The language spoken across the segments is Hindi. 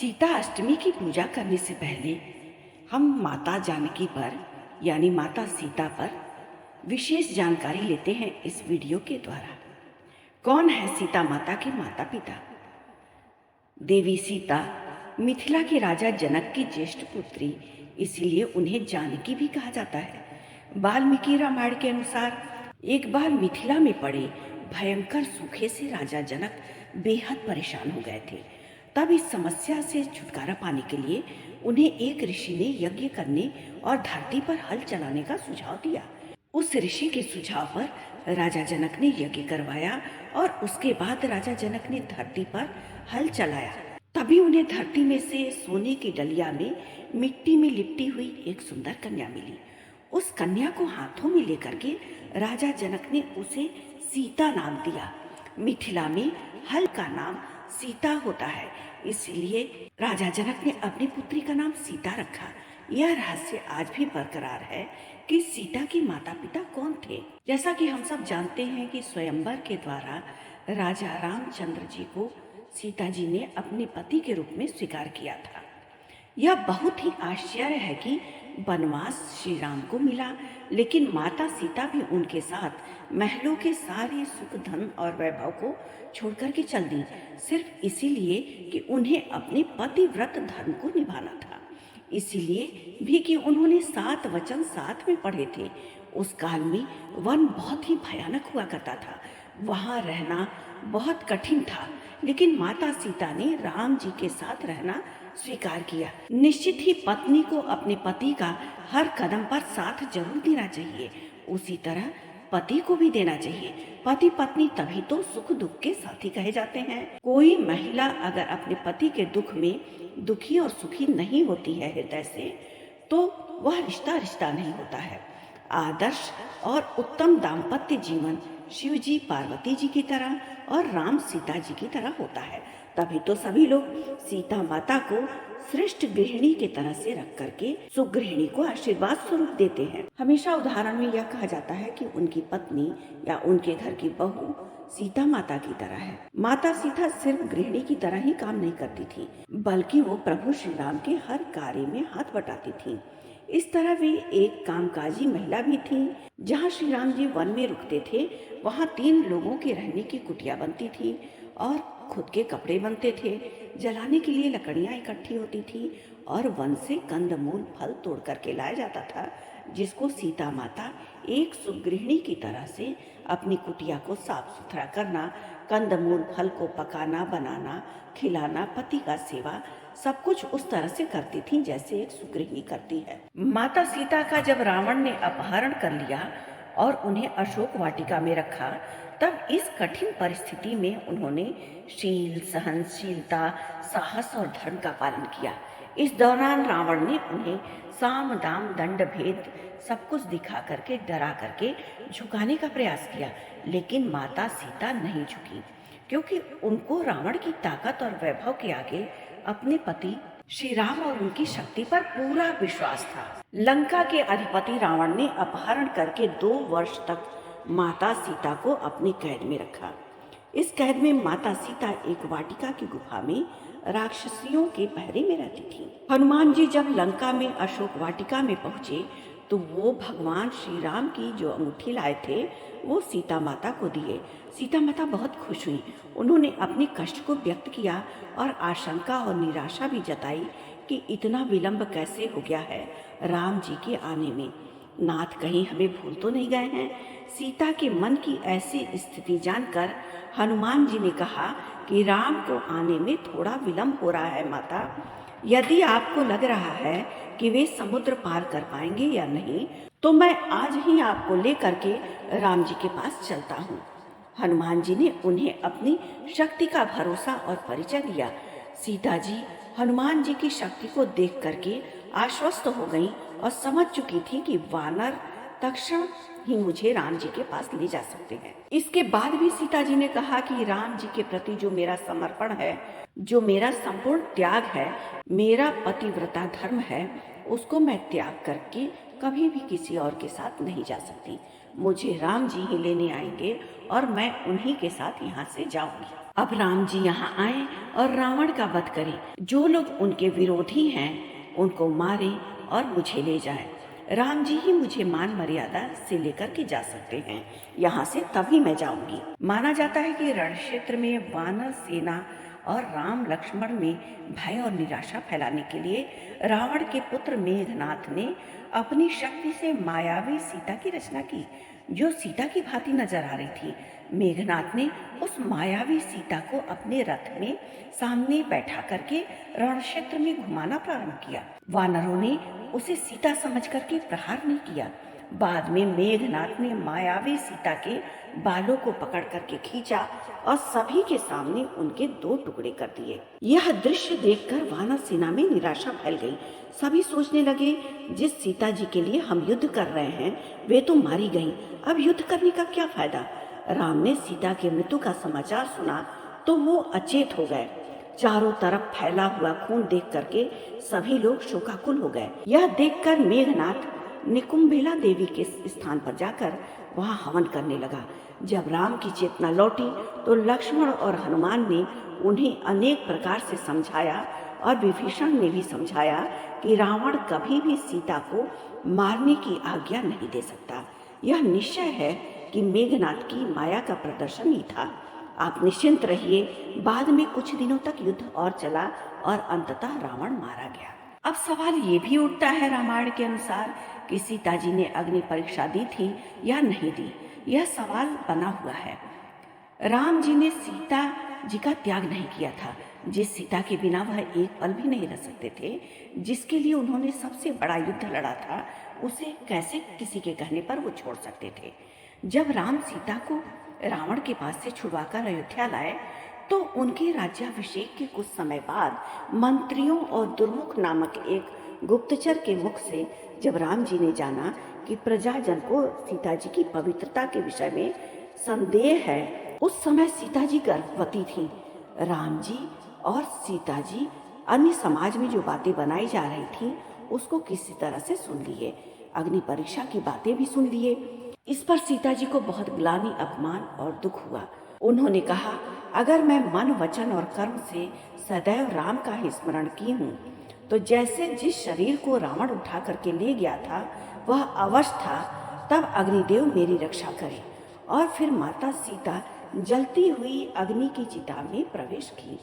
सीता अष्टमी की पूजा करने से पहले हम माता जानकी पर यानी माता सीता पर विशेष जानकारी लेते हैं इस वीडियो के द्वारा। कौन है सीता माता के माता पिता? देवी सीता मिथिला के राजा जनक की ज्येष्ठ पुत्री, इसीलिए उन्हें जानकी भी कहा जाता है। वाल्मीकि रामायण के अनुसार एक बार मिथिला में पड़े भयंकर सूखे से राजा जनक बेहद परेशान हो गए थे। तब इस समस्या से छुटकारा पाने के लिए उन्हें एक ऋषि ने यज्ञ करने और धरती पर हल चलाने का सुझाव दिया। उस ऋषि के सुझाव पर राजा जनक ने यज्ञ करवाया और उसके बाद राजा जनक ने धरती पर हल चलाया। तभी उन्हें धरती में से सोने की डलिया में मिट्टी में लिपटी हुई एक सुंदर कन्या मिली। उस कन्या को हाथों में लेकर के राजा जनक ने उसे सीता नाम दिया। मिथिला में हल का नाम सीता होता है, इसलिए राजा जनक ने अपनी पुत्री का नाम सीता रखा। यह रहस्य आज भी बरकरार है कि सीता के माता पिता कौन थे। जैसा कि हम सब जानते हैं कि स्वयंवर के द्वारा राजा रामचंद्र जी को सीता जी ने अपने पति के रूप में स्वीकार किया था। यह बहुत ही आश्चर्य है कि वनवास श्री राम को मिला, लेकिन माता सीता भी उनके साथ महलों के सारे सुख धन और वैभव को छोड़कर के चल दी, सिर्फ इसीलिए कि उन्हें अपने पतिव्रत धर्म को निभाना था। इसीलिए भी कि उन्होंने 7 वचन साथ में पढ़े थे। उस काल में वन बहुत ही भयानक हुआ करता था, वहाँ रहना बहुत कठिन था, लेकिन माता सीता ने राम जी के साथ रहना स्वीकार किया। निश्चित ही पत्नी को अपने पति का हर कदम पर साथ जरूर देना चाहिए, उसी तरह पति को भी देना चाहिए। पति पत्नी तभी तो सुख दुख के साथी कहे जाते हैं। कोई महिला अगर अपने पति के दुख में दुखी और सुखी नहीं होती है हृदय से, तो वह रिश्ता रिश्ता नहीं होता है। आदर्श और उत्तम दाम्पत्य जीवन शिव जी पार्वती जी की तरह और राम सीता जी की तरह होता है। तभी तो सभी लोग सीता माता को श्रेष्ठ गृहिणी के तरह से रख करके सुगृहिणी को आशीर्वाद स्वरूप देते हैं। हमेशा उदाहरण में यह कहा जाता है कि उनकी पत्नी या उनके घर की बहू सीता माता की तरह है। माता सीता सिर्फ गृहिणी की तरह ही काम नहीं करती थी, बल्कि वो प्रभु श्री राम के हर कार्य में हाथ बटाती थी। इस तरह वे एक कामकाजी महिला भी थी। जहाँ श्री राम जी वन में रुकते थे, वहाँ 3 लोगों के रहने की कुटिया बनती थी और खुद के कपड़े बनते थे। जलाने के लिए लकड़ियाँ इकट्ठी होती थी और वन से कंदमूल फल तोड़ करके लाया जाता था, जिसको सीता माता एक सुगृहिणी की तरह से अपनी कुटिया को साफ सुथरा करना, कंदमूल फल को पकाना, बनाना, खिलाना, पति का सेवा, सब कुछ उस तरह से करती थी जैसे एक सुगृहिणी करती है। माता सीता का जब रावण ने अपहरण कर लिया और उन्हें अशोक वाटिका में रखा, तब इस कठिन परिस्थिति में उन्होंने शील, सहनशीलता, साहस और धर्म का पालन किया। इस दौरान रावण ने उन्हें साम दाम दंड भेद सब कुछ दिखा करके, डरा करके झुकाने का प्रयास किया, लेकिन माता सीता नहीं झुकी, क्योंकि उनको रावण की ताकत और वैभव के आगे अपने पति श्री राम और उनकी शक्ति पर पूरा विश्वास था। लंका के अधिपति रावण ने अपहरण करके 2 वर्ष तक माता सीता को अपनी कैद में रखा। इस कैद में माता सीता एक वाटिका की गुफा में राक्षसियों के पहरे में रहती थी। हनुमान जी जब लंका में अशोक वाटिका में पहुंचे, तो वो भगवान श्री राम की जो अंगूठी लाए थे वो सीता माता को दिए। सीता माता बहुत खुश हुई। उन्होंने अपने कष्ट को व्यक्त किया और आशंका और निराशा भी जताई कि इतना विलंब कैसे हो गया है राम जी के आने में। नाथ कहीं हमें भूल तो नहीं गए हैं। सीता के मन की ऐसी स्थिति जानकर हनुमान जी ने कहा कि राम को आने में थोड़ा विलंब हो रहा है माता। यदि आपको लग रहा है कि वे समुद्र पार कर पाएंगे या नहीं, तो मैं आज ही आपको लेकर के राम जी के पास चलता हूँ। हनुमान जी ने उन्हें अपनी शक्ति का भरोसा और परिचय दिया। सीता जी हनुमान जी की शक्ति को देख करके आश्वस्त हो गईं और समझ चुकी थी कि वानर तत्क्षण ही मुझे राम जी के पास ले जा सकते हैं। इसके बाद भी सीता जी ने कहा कि राम जी के प्रति जो मेरा समर्पण है, जो मेरा संपूर्ण त्याग है, मेरा पतिव्रता धर्म है, उसको मैं त्याग करके कभी भी किसी और के साथ नहीं जा सकती। मुझे राम जी ही लेने आएंगे और मैं उन्हीं के साथ यहाँ से जाऊंगी। अब राम जी यहाँ आए और रावण का वध करें। जो लोग उनके विरोधी हैं उनको मारे और मुझे ले जाए। राम जी ही मुझे मान मर्यादा से लेकर के जा सकते हैं। यहाँ से तभी मैं जाऊंगी। माना जाता है कि रण क्षेत्र में वानर सेना और राम लक्ष्मण में भय और निराशा फैलाने के लिए रावण के पुत्र मेघनाथ ने अपनी शक्ति से मायावी सीता की रचना की, जो सीता की भांति नजर आ रही थी। मेघनाथ ने उस मायावी सीता को अपने रथ में सामने बैठा करके रण क्षेत्र में घुमाना प्रारंभ किया। वानरों ने उसे सीता समझ करके प्रहार नहीं किया। बाद में मेघनाथ ने मायावी सीता के बालों को पकड़ करके खींचा और सभी के सामने उनके 2 टुकड़े कर दिए। यह दृश्य देखकर वानर सेना में निराशा फैल गई। सभी सोचने लगे, जिस सीता जी के लिए हम युद्ध कर रहे हैं वे तो मारी गईं, अब युद्ध करने का क्या फायदा। राम ने सीता के मृत्यु का समाचार सुना तो वो अचेत हो गए। चारों तरफ फैला हुआ खून देख करके सभी लोग शोकाकुल हो गए। यह देखकर मेघनाथ निकुंभेला देवी के स्थान पर जाकर वहां हवन करने लगा। जब राम की चेतना लौटी तो लक्ष्मण और हनुमान ने उन्हें अनेक प्रकार से समझाया और विभीषण ने भी समझाया कि रावण कभी भी सीता को मारने की आज्ञा नहीं दे सकता। यह निश्चय है कि मेघनाथ की माया का प्रदर्शन ही था। आप निश्चिंत रहिए। बाद में कुछ दिनों तक युद्ध और चला और अंततः रावण मारा गया। अब सवाल ये भी उठता है रामायण के अनुसार कि सीता जी ने अग्नि परीक्षा दी थी या नहीं दी। यह सवाल बना हुआ है। राम जी ने सीता जी का त्याग नहीं किया था। जिस सीता के बिना वह एक पल भी नहीं रह सकते थे, जिसके लिए उन्होंने सबसे बड़ा युद्ध लड़ा था, उसे कैसे किसी के कहने पर वो छोड़ सकते थे। जब राम सीता को रावण के पास से छुड़वाकर अयोध्या लाए तो उनके राज्याभिषेक के कुछ समय बाद मंत्रियों और दुर्मुख नामक एक गुप्तचर के मुख से जब राम जी ने जाना कि प्रजाजन को सीता जी की पवित्रता के विषय में संदेह है, उस समय सीता जी गर्भवती थी। राम जी और सीता जी अन्य समाज में जो बातें बनाई जा रही थी उसको किसी तरह से सुन लिए। अग्नि परीक्षा की बातें भी सुन लिए। इस पर सीता जी को बहुत ग्लानि, अपमान और दुख हुआ। उन्होंने कहा, अगर मैं मन, वचन और कर्म से सदैव राम का ही स्मरण की हूँ तो जैसे जिस शरीर को रावण उठा करके ले गया था वह अवश्य था, तब अग्निदेव मेरी रक्षा करे। और फिर माता सीता जलती हुई अग्नि की चिता में प्रवेश की।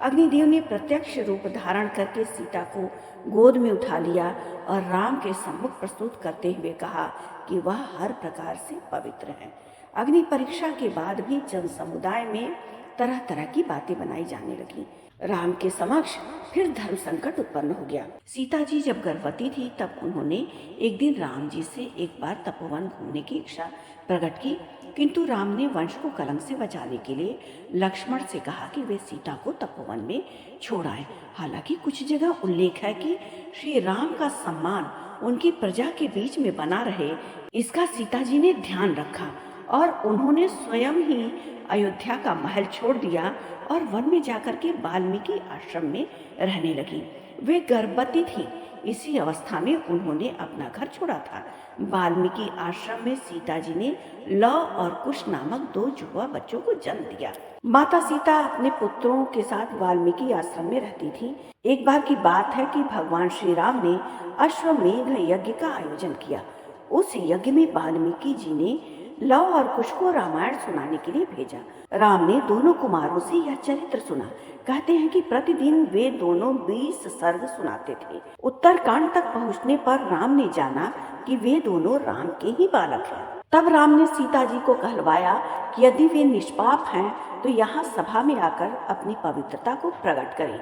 अग्निदेव ने प्रत्यक्ष रूप धारण करके सीता को गोद में उठा लिया और राम के सम्मुख प्रस्तुत करते हुए कहा कि वह हर प्रकार से पवित्र है। अग्नि परीक्षा के बाद भी जन समुदाय में तरह तरह की बातें बनाई जाने लगी। राम के समक्ष फिर धर्म संकट उत्पन्न हो गया। सीता जी जब गर्भवती थी तब उन्होंने एक दिन राम जी से एक बार तपोवन घूमने की इच्छा प्रकट की, किंतु राम ने वंश को कलंक से बचाने के लिए लक्ष्मण से कहा कि वे सीता को तपोवन में छोड़ आए। हालांकि कुछ जगह उल्लेख है कि श्री राम का सम्मान उनकी प्रजा के बीच में बना रहे, इसका सीता जी ने ध्यान रखा और उन्होंने स्वयं ही अयोध्या का महल छोड़ दिया और वन में जाकर के वाल्मीकि आश्रम में रहने लगी। वे गर्भवती थी। इसी अवस्था में उन्होंने अपना घर छोड़ा था। वाल्मीकि आश्रम में सीता जी ने लव और कुश नामक 2 जुड़वा बच्चों को जन्म दिया। माता सीता अपने पुत्रों के साथ वाल्मीकि आश्रम में रहती थी। एक बार की बात है कि भगवान श्री राम ने अश्वमेध यज्ञ का आयोजन किया। उस यज्ञ में वाल्मीकि जी ने लव और कुश को रामायण सुनाने के लिए भेजा। राम ने दोनों कुमारों से यह चरित्र सुना। कहते हैं कि प्रतिदिन वे दोनों 20 सर्ग सुनाते थे। उत्तरकांड तक पहुंचने पर राम ने जाना कि वे दोनों राम के ही बालक हैं। तब राम ने सीता जी को कहलवाया कि यदि वे निष्पाप हैं तो यहाँ सभा में आकर अपनी पवित्रता को प्रकट करें।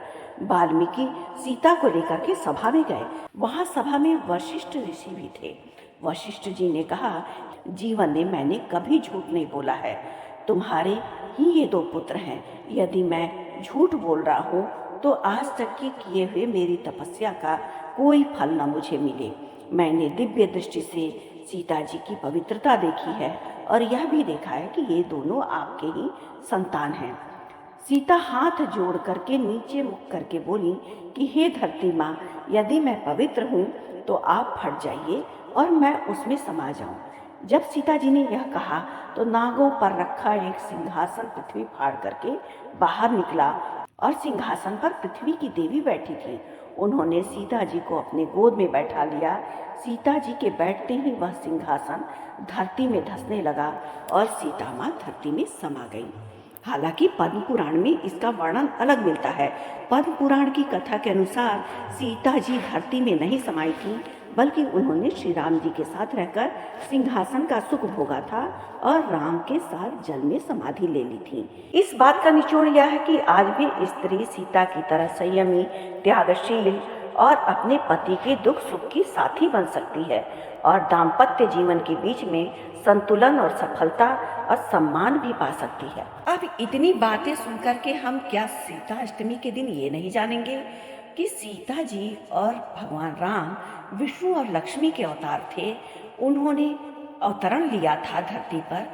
वाल्मीकि सीता को लेकर के सभा में गए। वहाँ सभा में वशिष्ठ ऋषि भी थे। वशिष्ठ जी ने कहा, जीवन में मैंने कभी झूठ नहीं बोला है। तुम्हारे ही ये 2 पुत्र हैं। यदि मैं झूठ बोल रहा हूँ तो आज तक के किए हुए मेरी तपस्या का कोई फल न मुझे मिले। मैंने दिव्य दृष्टि से सीता जी की पवित्रता देखी है और यह भी देखा है कि ये दोनों आपके ही संतान हैं। सीता हाथ जोड़ करके नीचे मुख करके बोली कि हे धरती माँ, यदि मैं पवित्र हूँ तो आप फट जाइए और मैं उसमें समा जाऊं। जब सीता जी ने यह कहा तो नागों पर रखा एक सिंहासन पृथ्वी फाड़ करके बाहर निकला और सिंहासन पर पृथ्वी की देवी बैठी थी। उन्होंने सीता जी को अपने गोद में बैठा लिया। सीता जी के बैठते ही वह सिंहासन धरती में धंसने लगा और सीता माँ धरती में समा गई। हालांकि पद्म पुराण में इसका वर्णन अलग मिलता है। पद्म पुराण की कथा के अनुसार सीता जी धरती में नहीं समाई थी, बल्कि उन्होंने श्री राम जी के साथ रहकर सिंहासन का सुख भोगा था और राम के साथ जल में समाधि ले ली थी। इस बात का निचोड़ यह है कि आज भी स्त्री सीता की तरह संयमी, त्यागशील और अपने पति के दुख सुख की साथी बन सकती है और दाम्पत्य जीवन के बीच में संतुलन और सफलता और सम्मान भी पा सकती है। अब इतनी बातें सुनकर के हम क्या सीता अष्टमी के दिन ये नहीं जानेंगे कि सीता जी और भगवान राम विष्णु और लक्ष्मी के अवतार थे। उन्होंने अवतरण लिया था धरती पर,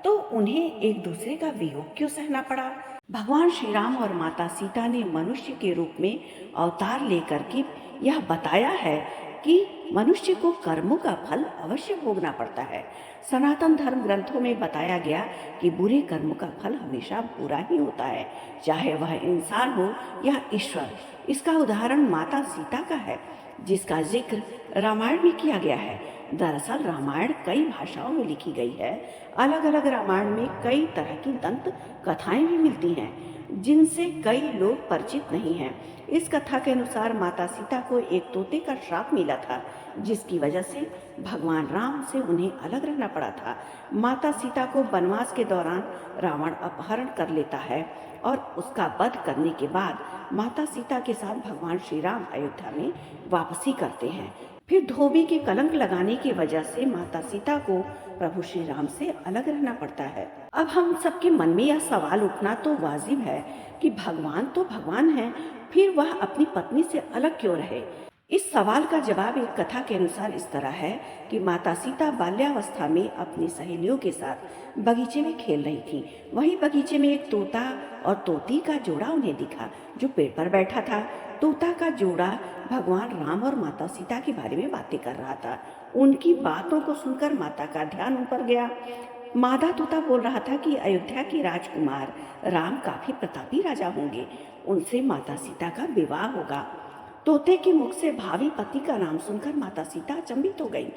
तो उन्हें एक दूसरे का वियोग क्यों सहना पड़ा? भगवान श्री राम और माता सीता ने मनुष्य के रूप में अवतार लेकर के यह बताया है कि मनुष्य को कर्मों का फल अवश्य भोगना पड़ता है। सनातन धर्म ग्रंथों में बताया गया कि बुरे कर्मों का फल हमेशा बुरा ही होता है, चाहे वह इंसान हो या ईश्वर। इसका उदाहरण माता सीता का है, जिसका जिक्र रामायण में किया गया है। दरअसल रामायण कई भाषाओं में लिखी गई है। अलग अलग रामायण में कई तरह की दंत कथाएं भी मिलती हैं, जिनसे कई लोग परिचित नहीं हैं। इस कथा के अनुसार माता सीता को एक तोते का श्राप मिला था, जिसकी वजह से भगवान राम से उन्हें अलग रहना पड़ा था। माता सीता को वनवास के दौरान रावण अपहरण कर लेता है और उसका वध करने के बाद माता सीता के साथ भगवान श्री राम अयोध्या में वापसी करते हैं। फिर धोबी के कलंक लगाने की वजह से माता सीता को प्रभु श्री राम से अलग रहना पड़ता है। अब हम सबके मन में यह सवाल उठना तो वाजिब है कि भगवान तो भगवान है, फिर वह अपनी पत्नी से अलग क्यों रहे? इस सवाल का जवाब एक कथा के अनुसार इस तरह है कि माता सीता बाल्यावस्था में अपनी सहेलियों के साथ बगीचे में खेल रही थी। वहीं बगीचे में एक तोता और तोती का जोड़ा उन्हें दिखा, जो पेड़ पर बैठा था। तोता का जोड़ा भगवान राम और माता सीता के बारे में बातें कर रहा था। उनकी बातों को सुनकर माता का ध्यान उन पर गया। मादा तोता बोल रहा था कि अयोध्या के राजकुमार राम काफी प्रतापी राजा होंगे, उनसे माता सीता का विवाह होगा। तोते के मुख से भावी पति का नाम सुनकर माता सीता अचंभित हो गई।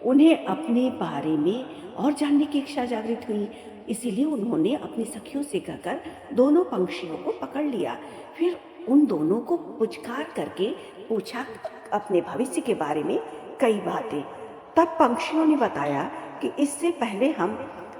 उन्हें अपने बारे में और जानने की इच्छा जागृत हुई, इसीलिए उन्होंने अपनी सखियों से कहकर दोनों पंछियों को पकड़ लिया। फिर उन दोनों को पुचकार करके पूछा अपने भविष्य के बारे में कई बातें। तब पंछियों ने बताया कि इससे पहले हम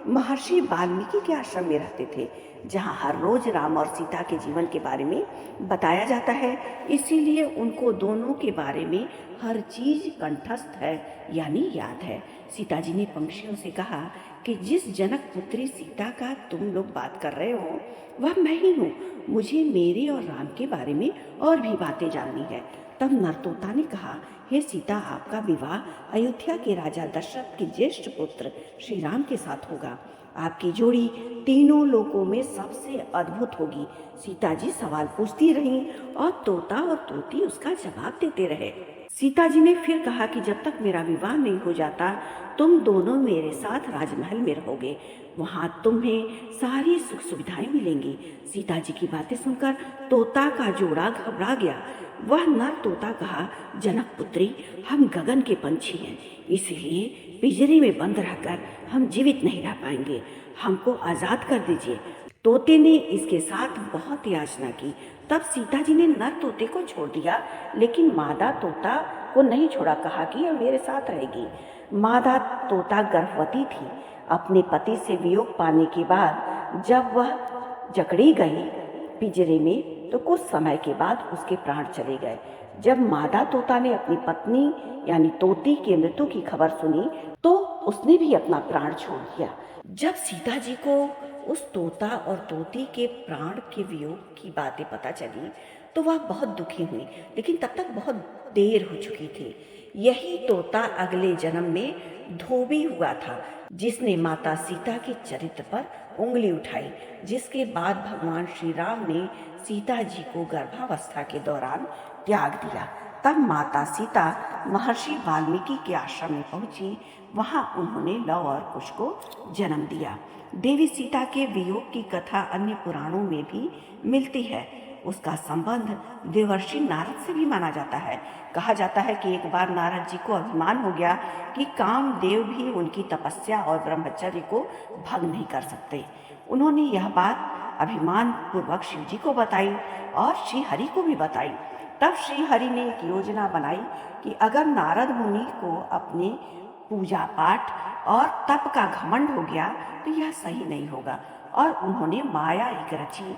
महर्षि वाल्मीकि के आश्रम में रहते थे, जहाँ हर रोज राम और सीता के जीवन के बारे में बताया जाता है। इसीलिए उनको दोनों के बारे में हर चीज कंठस्थ है, यानी याद है। सीता जी ने पंछियों से कहा कि जिस जनक पुत्री सीता का तुम लोग बात कर रहे हो वह मैं ही हूँ। मुझे मेरे और राम के बारे में और भी बातें जाननी है। तब नरतोता ने कहा, हे सीता, आपका विवाह अयोध्या के राजा दशरथ के ज्येष्ठ पुत्र श्री राम के साथ होगा। आपकी जोड़ी तीनों लोकों में सबसे अद्भुत होगी। सीता जी सवाल पूछती रहीं और तोता और तोती उसका जवाब देते रहे। सीता जी ने फिर कहा कि जब तक मेरा विवाह नहीं हो जाता तुम दोनों मेरे साथ राजमहल में रहोगे, वहाँ तुम्हें सारी सुख सुविधाएं मिलेंगी। सीता जी की बातें सुनकर तोता का जोड़ा घबरा गया। वह नर तोता कहा, जनक पुत्री, हम गगन के पंछी हैं, इसलिए पिंजरे में बंद रहकर हम जीवित नहीं रह पाएंगे, हमको आजाद कर दीजिए। तोते ने इसके साथ बहुत याचना की। तब सीता जी ने नर तोते को छोड़ दिया, लेकिन मादा तोता को नहीं छोड़ा। कहा कि यह मेरे साथ रहेगी। मादा तोता गर्भवती थी। अपने पति से वियोग पाने के बाद जब वह जकड़ी गई पिंजरे में, तो कुछ समय के बाद उसके प्राण चले गए। जब मादा तोता ने अपनी पत्नी यानी तोती के मृत्यु की खबर सुनी तो उसने भी अपना प्राण छोड़ दिया। जब सीता जी को उस तोता और तोती के प्राण के वियोग की बातें पता चली तो वह बहुत दुखी हुई, लेकिन तब तक बहुत देर हो चुकी थी। यही तोता अगले जन्म में धोबी हुआ था, जिसने माता सीता के चरित्र पर उंगली उठाई, जिसके बाद भगवान श्री राम ने सीता जी को गर्भावस्था के दौरान त्याग दिया। तब माता सीता महर्षि वाल्मीकि के आश्रम में पहुंची। वहां उन्होंने लव और कुश को जन्म दिया। देवी सीता के वियोग की कथा अन्य पुराणों में भी मिलती है। उसका संबंध देवर्षि नारद से भी माना जाता है। कहा जाता है कि एक बार नारद जी को अभिमान हो गया कि कामदेव भी उनकी तपस्या और ब्रह्मचर्य को भंग नहीं कर सकते। उन्होंने यह बात अभिमान पूर्वक शिव जी को बताई और श्री हरि को भी बताई। तब श्री हरि ने एक योजना बनाई कि अगर नारद मुनि को अपने पूजा पाठ और तप का घमंड हो गया तो यह सही नहीं होगा, और उन्होंने माया एक रची।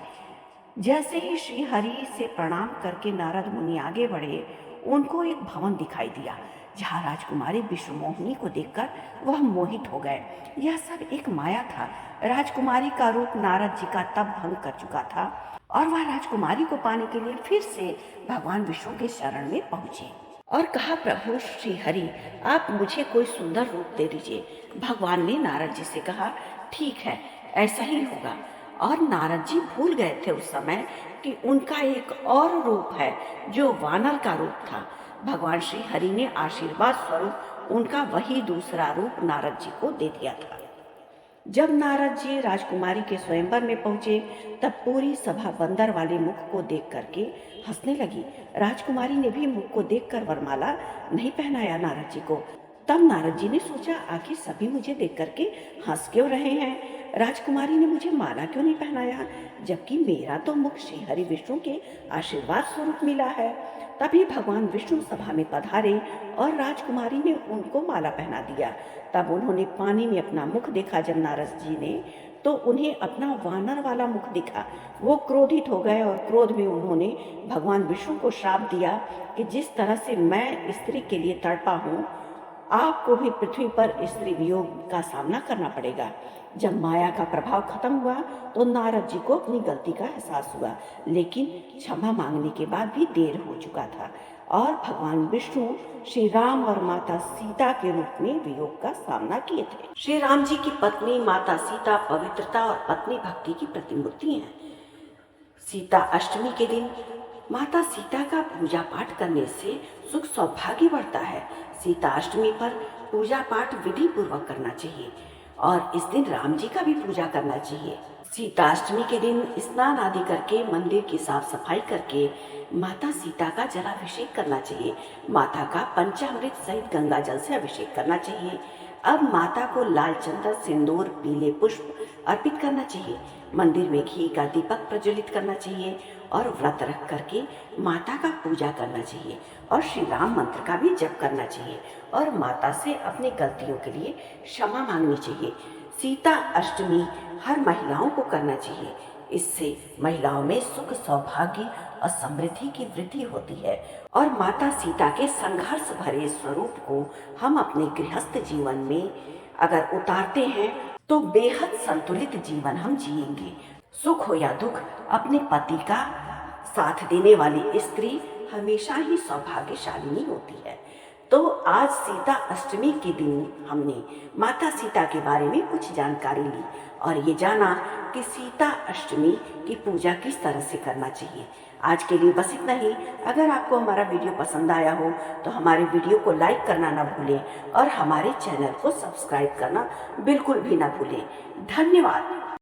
जैसे ही श्री हरि से प्रणाम करके नारद मुनि आगे बढ़े, उनको एक भवन दिखाई दिया जहाँ राजकुमारी विश्वमोहिनी को देखकर वह मोहित हो गए। यह सब एक माया था। राजकुमारी का रूप नारद जी का तप भंग कर चुका था और वह राजकुमारी को पाने के लिए फिर से भगवान विष्णु के शरण में पहुंचे और कहा, प्रभु श्री हरि, आप मुझे कोई सुंदर रूप दे दीजिए। भगवान ने नारद जी से कहा, ठीक है, ऐसा ही होगा। और नारद जी भूल गए थे उस समय कि उनका एक और रूप है जो वानर का रूप था। भगवान श्री हरि ने आशीर्वाद स्वरूप उनका वही दूसरा रूप नारद जी को दे दिया था। जब नारद जी राजकुमारी के स्वयंवर में पहुंचे, तब पूरी सभा बंदर वाले मुख को देख करके हंसने लगी। राजकुमारी ने भी मुख को देखकर वरमाला नहीं पहनाया नारद जी को। तब नारद जी ने सोचा, आखिर सभी मुझे देख करके हंस क्यों रहे हैं? राजकुमारी ने मुझे माला क्यों नहीं पहनाया, जबकि मेरा तो मुख श्री हरि विष्णु के आशीर्वाद स्वरूप मिला है। तभी भगवान विष्णु सभा में पधारे और राजकुमारी ने उनको माला पहना दिया। तब उन्होंने पानी में अपना मुख देखा। जब नारद जी ने तो उन्हें अपना वानर वाला मुख दिखा। वो क्रोधित हो गए और क्रोध में उन्होंने भगवान विष्णु को श्राप दिया कि जिस तरह से मैं स्त्री के लिए तड़पा हूँ, आपको भी पृथ्वी पर स्त्री वियोग का सामना करना पड़ेगा। जब माया का प्रभाव खत्म हुआ तो नारद जी को अपनी गलती का एहसास हुआ, लेकिन क्षमा मांगने के बाद भी देर हो चुका था और भगवान विष्णु श्री राम और माता सीता के रूप में वियोग का सामना किए थे। श्री राम जी की पत्नी माता सीता पवित्रता और पत्नी भक्ति की प्रतिमूर्ति हैं। सीता अष्टमी के दिन माता सीता का पूजा पाठ करने से सुख सौभाग्य बढ़ता है। सीता अष्टमी पर पूजा पाठ विधि पूर्वक करना चाहिए और इस दिन राम जी का भी पूजा करना चाहिए। सीता अष्टमी के दिन स्नान आदि करके मंदिर की साफ सफाई करके माता सीता का जलाभिषेक करना चाहिए। माता का पंचामृत सहित गंगा जल से अभिषेक करना चाहिए। अब माता को लाल चंदन, सिंदूर, पीले पुष्प अर्पित करना चाहिए। मंदिर में घी का दीपक प्रज्वलित करना चाहिए और व्रत रख करके माता का पूजा करना चाहिए और श्री राम मंत्र का भी जप करना चाहिए और माता से अपनी गलतियों के लिए क्षमा मांगनी चाहिए। सीता अष्टमी हर महिलाओं को करना चाहिए। इससे महिलाओं में सुख, सौभाग्य और समृद्धि की वृद्धि होती है और माता सीता के संघर्ष भरे स्वरूप को हम अपने गृहस्थ जीवन में अगर उतारते हैं तो बेहद संतुलित जीवन हम जिएंगे। सुख हो या दुख, अपने पति का साथ देने वाली स्त्री हमेशा ही सौभाग्यशालिनी होती है। तो आज सीता अष्टमी के दिन हमने माता सीता के बारे में कुछ जानकारी ली और ये जाना कि सीता अष्टमी की पूजा किस तरह से करना चाहिए। आज के लिए बस इतना ही। अगर आपको हमारा वीडियो पसंद आया हो तो हमारे वीडियो को लाइक करना ना भूलें और हमारे चैनल को सब्सक्राइब करना बिल्कुल भी ना भूलें। धन्यवाद।